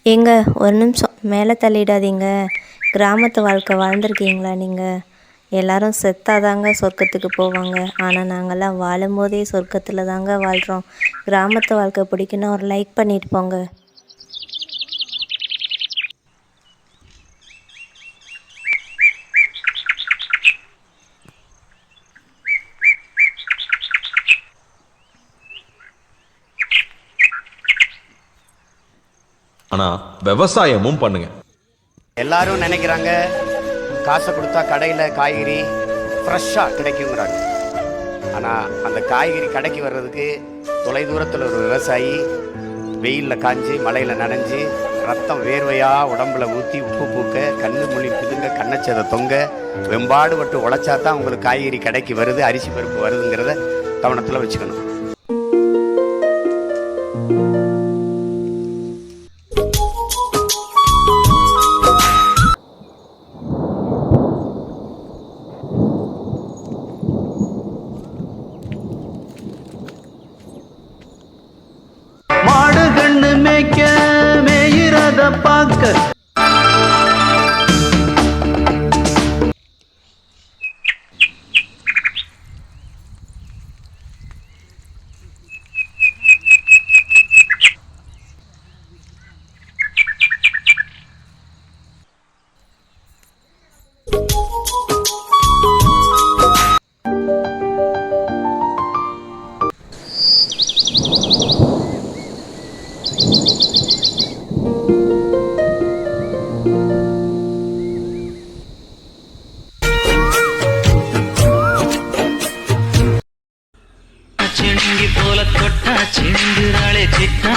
ஏங்க ஒரு நிமிஷம் மேலே தள்ளிடாதீங்க. கிராமத்து வாழ்க்கை வாழ்ந்திருக்கீங்களா நீங்கள்? எல்லாரும் செத்தாதாங்க சொர்க்கத்துக்கு போவாங்க. ஆனால் நாங்கள்லாம் வாழும்போதே சொர்க்கத்தில் தாங்க வாழ்கிறோம். கிராமத்து வாழ்க்கை பிடிக்குன்னா ஒரு லைக் பண்ணிட்டு போங்க. ஆனா விவசாயமும் பண்ணுங்க. எல்லாரும் நினைக்கிறாங்க காசை கொடுத்தா கடையில் காய்கறி ஃப்ரெஷ்ஷாக கிடைக்குங்கிறாங்க. ஆனால் அந்த காய்கறி கடைக்கு வர்றதுக்கு தொலை தூரத்தில் ஒரு விவசாயி வெயிலில் காஞ்சி மழையில் நனைஞ்சி ரத்தம் வேர்வையாக உடம்புல ஊற்றி உப்பு பூக்க கண்ணு மொழி புதுங்க கண்ணச்சதை தொங்க வெம்பாடுபட்டு உழைச்சா தான் உங்களுக்கு காய்கறி கடைக்கு வருது, அரிசி பருப்பு வருதுங்கிறத கவனத்தில் வச்சுக்கணும். மாடு கண்ணு மேய்க்க மேயிறத பார்க்க போல தொட்டா சிந்துராளே சிட்டா